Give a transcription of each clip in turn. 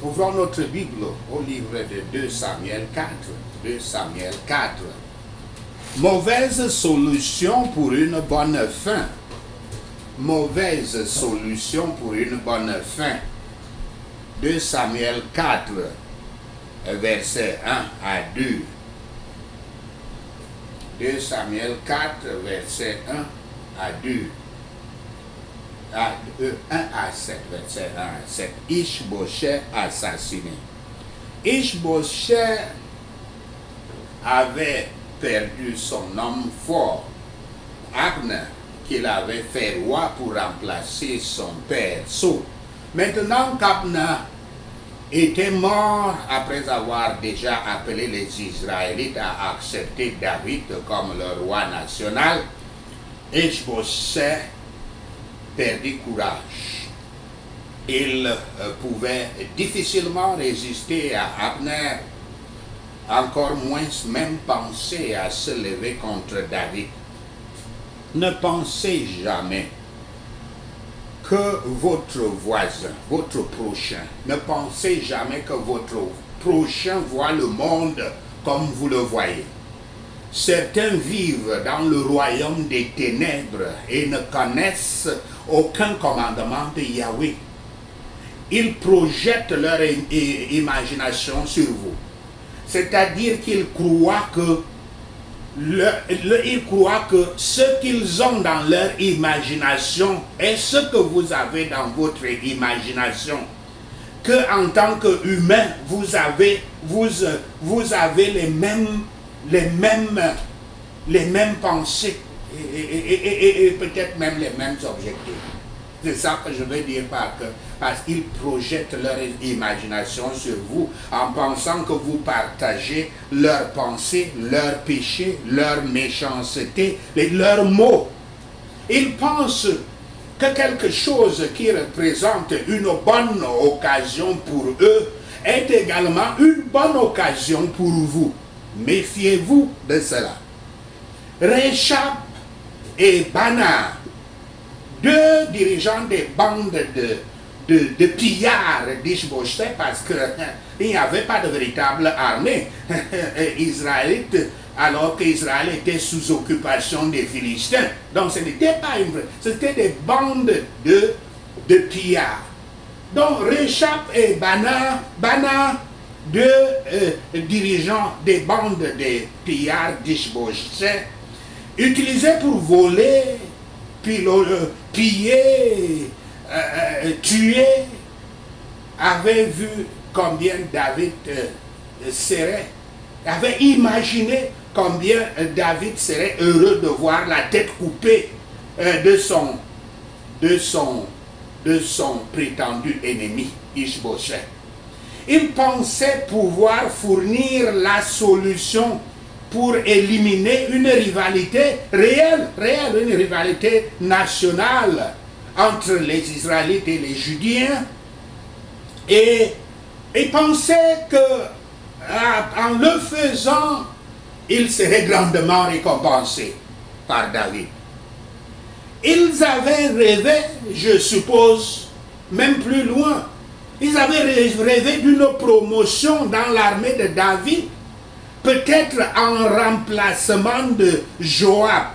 Ouvrons notre Bible au livre de 2 Samuel 4. 2 Samuel 4. Mauvaise solution pour une bonne fin. Mauvaise solution pour une bonne fin. 2 Samuel 4, versets 1 à 2. 2 Samuel 4, versets 1 à 2. 1 à 7, verset 1 à 7. Ish-Bosheth assassiné. Ish-Bosheth avait perdu son homme fort, Abner, qu'il avait fait roi pour remplacer son père Saul. Maintenant qu'Abner était mort après avoir déjà appelé les Israélites à accepter David comme leur roi national, Ish-Bosheth perdit courage. Il pouvait difficilement résister à Abner, encore moins même penser à se lever contre David. Ne pensez jamais que votre voisin, votre prochain, ne pensez jamais que votre prochain voit le monde comme vous le voyez. Certains vivent dans le royaume des ténèbres et ne connaissent aucun commandement de Yahweh. Ils projettent leur imagination sur vous. C'est-à-dire qu'ils croient que ce qu'ils ont dans leur imagination est ce que vous avez dans votre imagination. Que en tant qu'humain, vous avez les mêmes pensées et peut-être même les mêmes objectifs. C'est ça que je veux dire parce qu'ils projettent leur imagination sur vous en pensant que vous partagez leurs pensées, leurs péchés, leur méchanceté, leurs maux. Ils pensent que quelque chose qui représente une bonne occasion pour eux est également une bonne occasion pour vous. Méfiez-vous de cela. Rechab et Bana, deux dirigeants des bandes de pillards d'Ish-Bosheth, parce qu'il n'y avait pas de véritable armée israélite, alors qu'Israël était sous occupation des Philistins. Donc ce n'était pas une vraie, c'était des bandes de pillards. Donc Rechab et Bana, deux dirigeants des bandes des pillards d'Ish-Bosheth, utilisés pour voler, piller, tuer, avaient vu combien David avait imaginé combien David serait heureux de voir la tête coupée de son prétendu ennemi, Ish-Bosheth. Il pensait pouvoir fournir la solution pour éliminer une rivalité réelle, une rivalité nationale entre les Israélites et les Judiens. Et il pensait que en le faisant, il serait grandement récompensé par David. Ils avaient rêvé, je suppose, même plus loin. Ils avaient rêvé d'une promotion dans l'armée de David, peut-être en remplacement de Joab,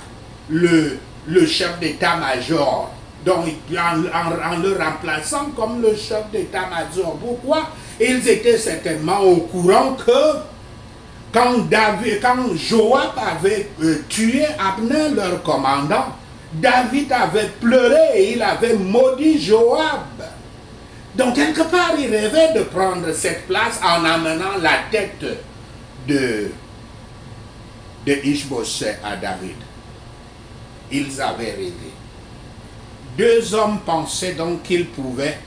le chef d'état-major. Donc, en le remplaçant comme le chef d'état-major. Pourquoi? Ils étaient certainement au courant que quand Joab avait tué Abner, leur commandant, David avait pleuré et il avait maudit Joab. Donc, quelque part, il rêvait de prendre cette place en amenant la tête de Ish-Bosheth à David. Ils avaient rêvé. Deux hommes pensaient donc qu'ils pouvaient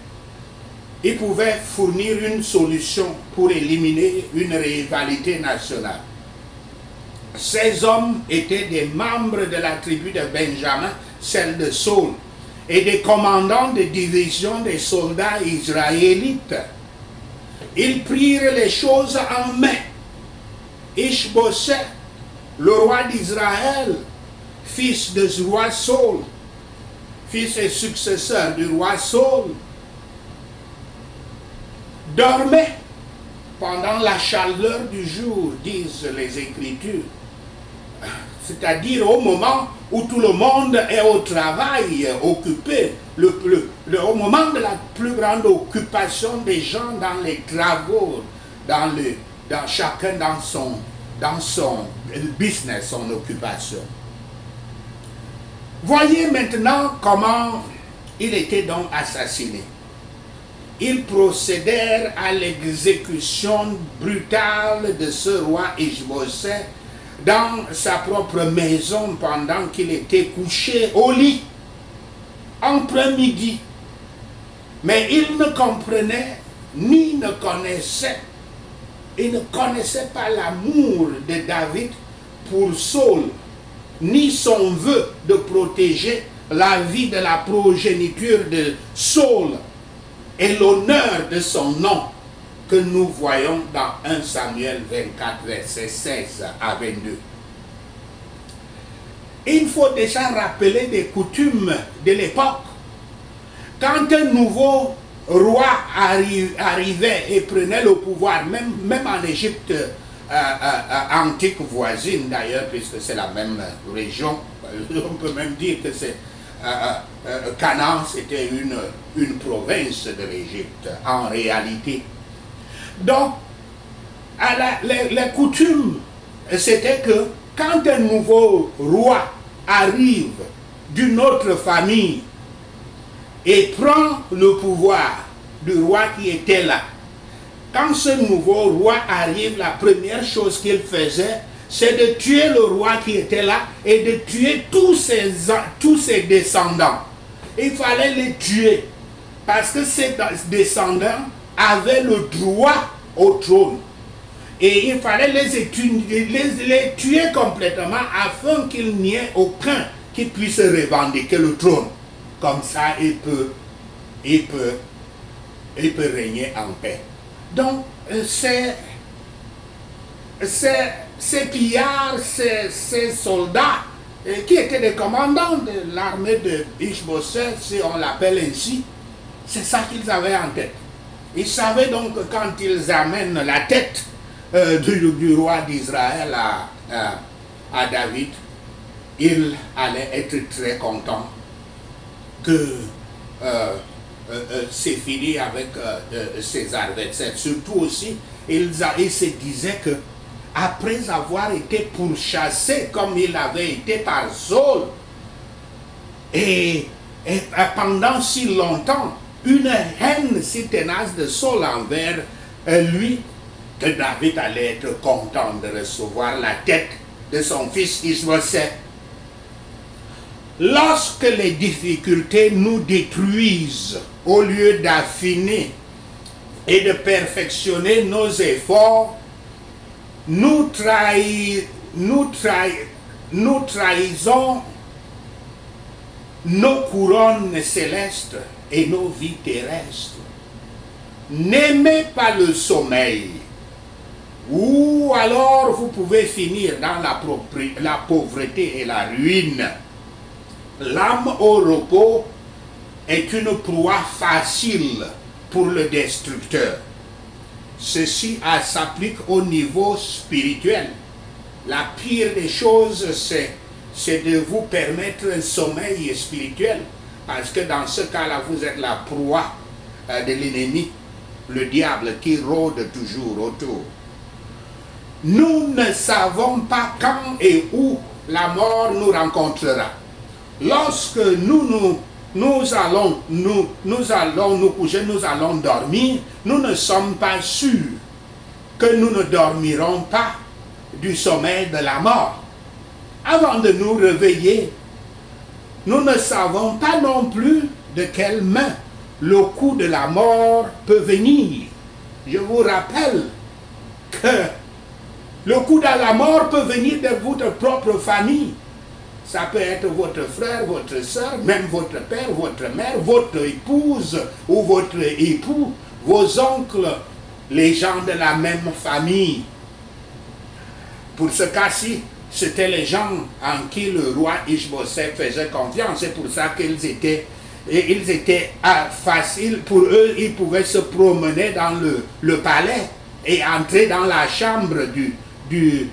fournir une solution pour éliminer une rivalité nationale. Ces hommes étaient des membres de la tribu de Benjamin, celle de Saul, et des commandants de division des soldats israélites. Ils prirent les choses en main. Ish-Bosheth, le roi d'Israël, fils du roi Saul, fils et successeur du roi Saul, dormait pendant la chaleur du jour, disent les Écritures. C'est-à-dire au moment où tout le monde est au travail, occupé, au moment de la plus grande occupation des gens dans les travaux, chacun dans son business, son occupation. Voyez maintenant comment il était donc assassiné. Ils procédèrent à l'exécution brutale de ce roi Ishbosheth dans sa propre maison pendant qu'il était couché au lit, en plein midi. Mais il ne comprenait ni ne connaissait, il ne connaissait pas l'amour de David pour Saul, ni son vœu de protéger la vie de la progéniture de Saul et l'honneur de son nom que nous voyons dans 1 Samuel 24, versets 16 à 22. Il faut déjà rappeler des coutumes de l'époque. Quand un nouveau roi arrivait et prenait le pouvoir, même en Égypte antique voisine d'ailleurs, puisque c'est la même région, on peut même dire que c'est Canaan, c'était une province de l'Égypte en réalité. Donc, les coutumes, c'était que quand un nouveau roi arrive d'une autre famille et prend le pouvoir du roi qui était là, quand ce nouveau roi arrive, la première chose qu'il faisait, c'est de tuer le roi qui était là et de tuer tous ses descendants. Il fallait les tuer parce que ces descendants avaient le droit au trône. Et il fallait les tuer complètement afin qu'il n'y ait aucun qui puisse revendiquer le trône. Comme ça, il peut régner en paix. Donc, ces pillards, ces soldats, qui étaient des commandants de l'armée de Ishbosheth, si on l'appelle ainsi, c'est ça qu'ils avaient en tête. Ils savaient donc que quand ils amènent la tête du roi d'Israël à David, il allait être très content que c'est fini avec ses adversaires. Surtout aussi, il se disait que après avoir été pourchassé comme il avait été par Saul, et pendant si longtemps, une haine si tenace de Saul envers lui, que David allait être content de recevoir la tête de son fils Ishbosheth. Lorsque les difficultés nous détruisent, au lieu d'affiner et de perfectionner nos efforts, nous trahissons nos couronnes célestes et nos vies terrestres. N'aimez pas le sommeil, ou alors vous pouvez finir dans la pauvreté et la ruine. L'âme au repos est une proie facile pour le destructeur. Ceci s'applique au niveau spirituel. La pire des choses, c'est de vous permettre un sommeil spirituel. Parce que dans ce cas-là, vous êtes la proie de l'ennemi, le diable qui rôde toujours autour. Nous ne savons pas quand et où la mort nous rencontrera. Lorsque nous allons nous coucher, nous allons dormir, nous ne sommes pas sûrs que nous ne dormirons pas du sommeil de la mort. Avant de nous réveiller, nous ne savons pas non plus de quelle main le coup de la mort peut venir. Je vous rappelle que le coup de la mort peut venir de votre propre famille. Ça peut être votre frère, votre soeur, même votre père, votre mère, votre épouse ou votre époux, vos oncles, les gens de la même famille. Pour ce cas-ci, c'était les gens en qui le roi Ishbosheth faisait confiance. C'est pour ça qu'ils étaient et ils étaient faciles pour eux, ils pouvaient se promener dans le palais et entrer dans la chambre du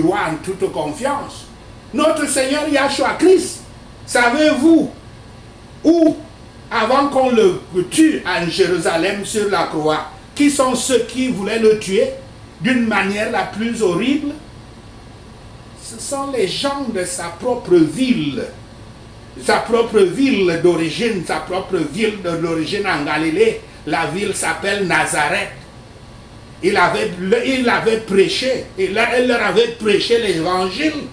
roi en toute confiance. Notre Seigneur Yahshua Christ, savez-vous où, avant qu'on le tue en Jérusalem sur la croix, qui sont ceux qui voulaient le tuer d'une manière la plus horrible? Ce sont les gens de sa propre ville d'origine, sa propre ville d'origine en Galilée. La ville s'appelle Nazareth. Il avait prêché, il leur avait prêché l'évangile.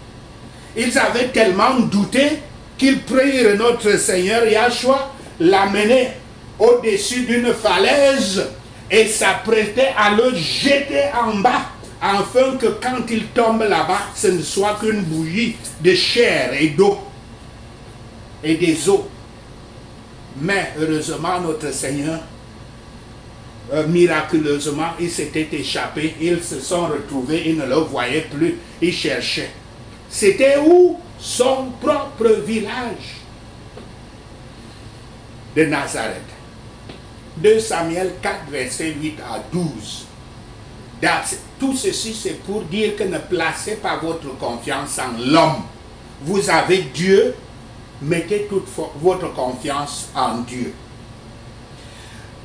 Ils avaient tellement douté qu'ils prirent notre Seigneur Yahshua, l'amenaient au-dessus d'une falaise et s'apprêtaient à le jeter en bas, afin que quand il tombe là-bas, ce ne soit qu'une bouillie de chair et d'eau et des eaux. Mais heureusement, notre Seigneur, miraculeusement, il s'était échappé, ils se sont retrouvés, ils ne le voyaient plus, ils cherchaient. C'était où? Son propre village de Nazareth. 2 Samuel 4, versets 8 à 12. Tout ceci, c'est pour dire que ne placez pas votre confiance en l'homme. Vous avez Dieu, mettez toute votre confiance en Dieu.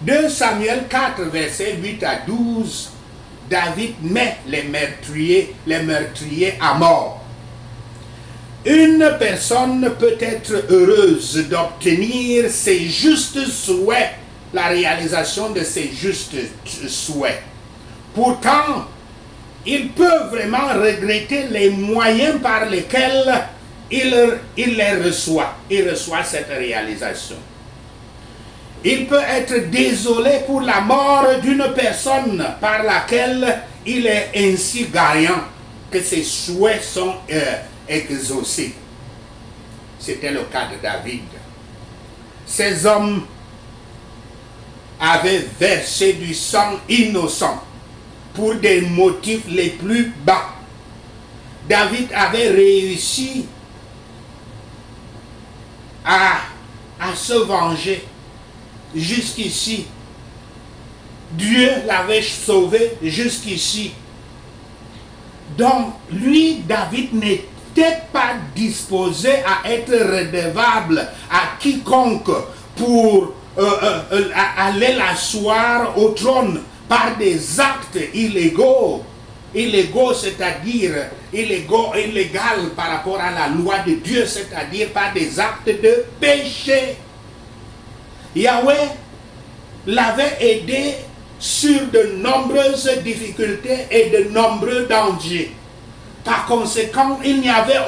2 Samuel 4, versets 8 à 12, David met les meurtriers à mort. Une personne peut être heureuse d'obtenir ses justes souhaits, la réalisation de ses justes souhaits. Pourtant, il peut vraiment regretter les moyens par lesquels il les reçoit. Il reçoit cette réalisation. Il peut être désolé pour la mort d'une personne par laquelle il est ainsi gagnant, que ses souhaits sont exaucés. C'était le cas de David. Ces hommes avaient versé du sang innocent pour des motifs les plus bas. David avait réussi à se venger jusqu'ici. Dieu l'avait sauvé jusqu'ici. Donc, lui, David, n'était pas disposé à être redevable à quiconque pour aller l'asseoir au trône par des actes illégaux. Illégaux, c'est-à-dire illégal par rapport à la loi de Dieu, c'est-à-dire par des actes de péché. Yahweh l'avait aidé sur de nombreuses difficultés et de nombreux dangers. Par conséquent, il n'y avait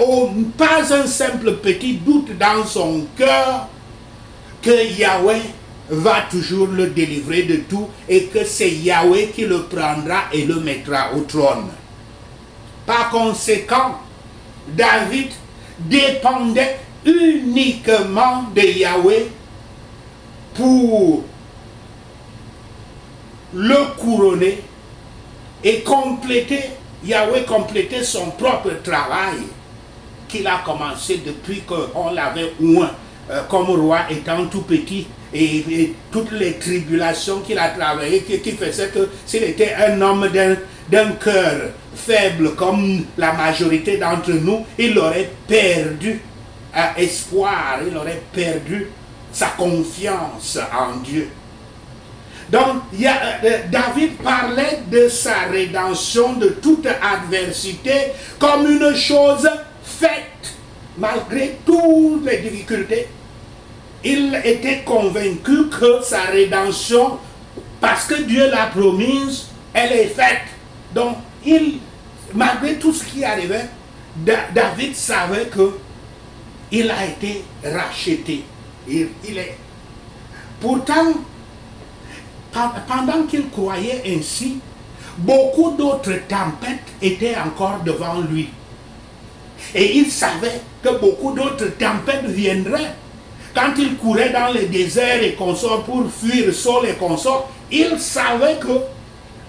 pas un simple petit doute dans son cœur que Yahweh va toujours le délivrer de tout et que c'est Yahweh qui le prendra et le mettra au trône. Par conséquent, David dépendait uniquement de Yahweh pour le couronner et Yahweh complétait son propre travail qu'il a commencé depuis qu'on l'avait oint comme roi étant tout petit et toutes les tribulations qu'il a travaillées qui faisaient que s'il était un homme d'un cœur faible comme la majorité d'entre nous, il aurait perdu espoir, il aurait perdu sa confiance en Dieu. Donc, David parlait de sa rédemption de toute adversité comme une chose faite, malgré toutes les difficultés. Il était convaincu que sa rédemption, parce que Dieu l'a promise, elle est faite. Donc, malgré tout ce qui arrivait, David savait que il a été racheté. Pourtant, pendant qu'il croyait ainsi, beaucoup d'autres tempêtes étaient encore devant lui. Et il savait que beaucoup d'autres tempêtes viendraient. Quand il courait dans les déserts et consorts pour fuir Saul et consorts, il savait que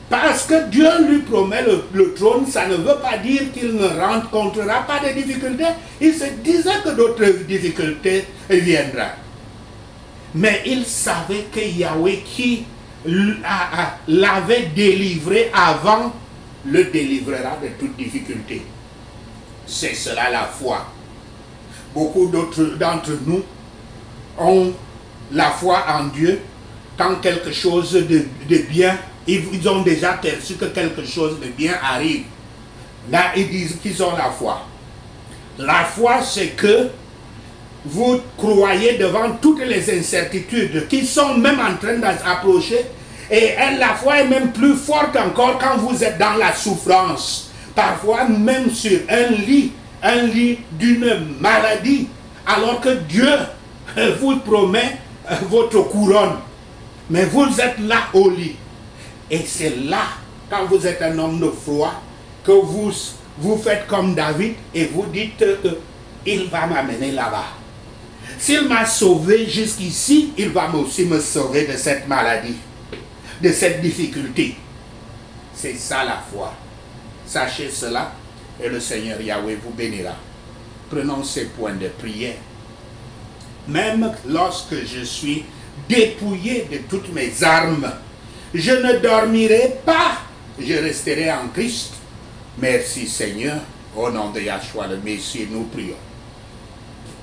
parce que Dieu lui promet le trône, ça ne veut pas dire qu'il ne rencontrera pas de difficultés. Il se disait que d'autres difficultés viendront. Mais il savait que Yahweh qui l'avait délivré avant, le délivrera de toute difficulté. C'est cela la foi. Beaucoup d'entre nous ont la foi en Dieu. Quand quelque chose de bien, ils ont déjà perçu que quelque chose de bien arrive. Là, ils disent qu'ils ont la foi. La foi, c'est que vous croyez devant toutes les incertitudes qui sont même en train d'approcher. Et la foi est même plus forte encore quand vous êtes dans la souffrance. Parfois même sur un lit d'une maladie. Alors que Dieu vous promet votre couronne. Mais vous êtes là au lit. Et c'est là, quand vous êtes un homme de foi, que vous faites comme David et vous dites il va m'amener là-bas. S'il m'a sauvé jusqu'ici, il va aussi me sauver de cette maladie, de cette difficulté. C'est ça la foi. Sachez cela et le Seigneur Yahweh vous bénira. Prenons ces points de prière. Même lorsque je suis dépouillé de toutes mes armes, je ne dormirai pas, je resterai en Christ. Merci Seigneur, au nom de Yahshua le Messie, nous prions.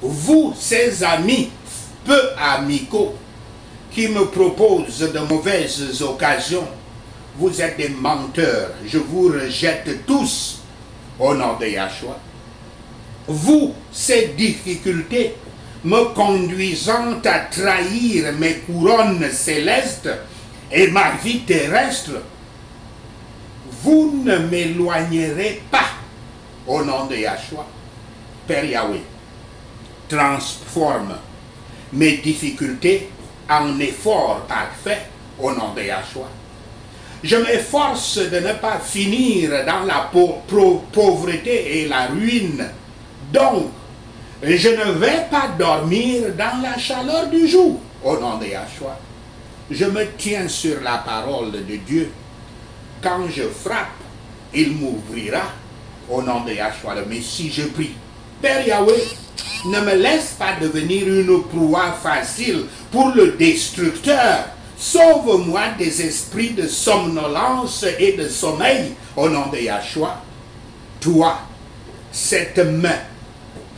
Vous, ces amis peu amicaux, qui me proposent de mauvaises occasions, vous êtes des menteurs, je vous rejette tous, au nom de Yahshua. Vous, ces difficultés, me conduisant à trahir mes couronnes célestes et ma vie terrestre, vous ne m'éloignerez pas au nom de Yahshua. Père Yahweh, transforme mes difficultés en efforts parfaits au nom de Yahshua. Je m'efforce de ne pas finir dans la pauvreté et la ruine. Donc, je ne vais pas dormir dans la chaleur du jour, au nom de Yahshua. Je me tiens sur la parole de Dieu. Quand je frappe, il m'ouvrira, au nom de Yahshua le Messie, je prie. Père Yahweh, ne me laisse pas devenir une proie facile pour le destructeur. Sauve-moi des esprits de somnolence et de sommeil, au nom de Yahshua. Toi, cette main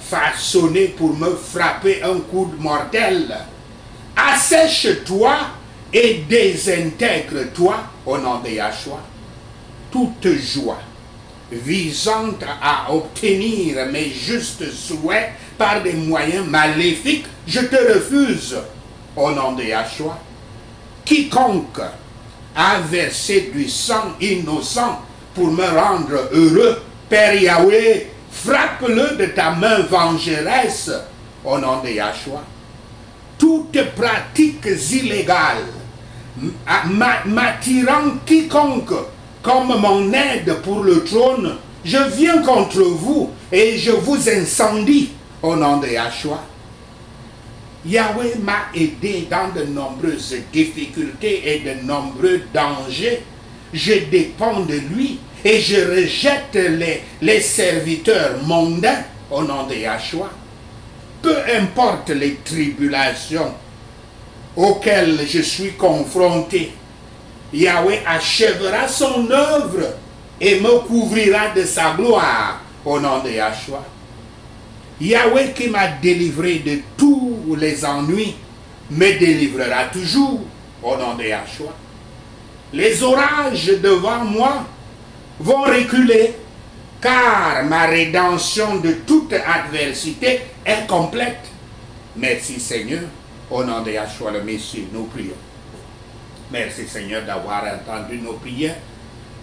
façonnée pour me frapper un coup mortel, assèche-toi et désintègre-toi au nom de Yahshua. Toute joie visant à obtenir mes justes souhaits par des moyens maléfiques, je te refuse au nom de Yahshua. Quiconque a versé du sang innocent pour me rendre heureux, Père Yahweh, frappe-le de ta main vengeresse au nom de Yahshua. Toutes pratiques illégales m'attirant quiconque comme mon aide pour le trône, je viens contre vous et je vous incendie au nom de Yahshua. Yahweh m'a aidé dans de nombreuses difficultés et de nombreux dangers. Je dépends de lui et je rejette les serviteurs mondains au nom de Yahshua. Peu importe les tribulations auxquelles je suis confronté, Yahweh achèvera son œuvre et me couvrira de sa gloire au nom de Yahshua. Yahweh qui m'a délivré de tous les ennuis me délivrera toujours au nom de Yahshua. Les orages devant moi vont reculer car ma rédemption de toute adversité est complète. Merci Seigneur, au nom de Yahshua le Messie, nous prions. Merci Seigneur d'avoir entendu nos prières.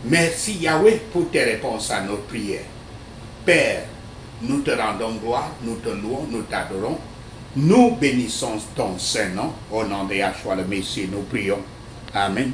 Merci Yahweh pour tes réponses à nos prières. Père, nous te rendons gloire, nous te louons, nous t'adorons. Nous bénissons ton Saint-Nom. Au nom de Yahshua le Messie, nous prions. Amen.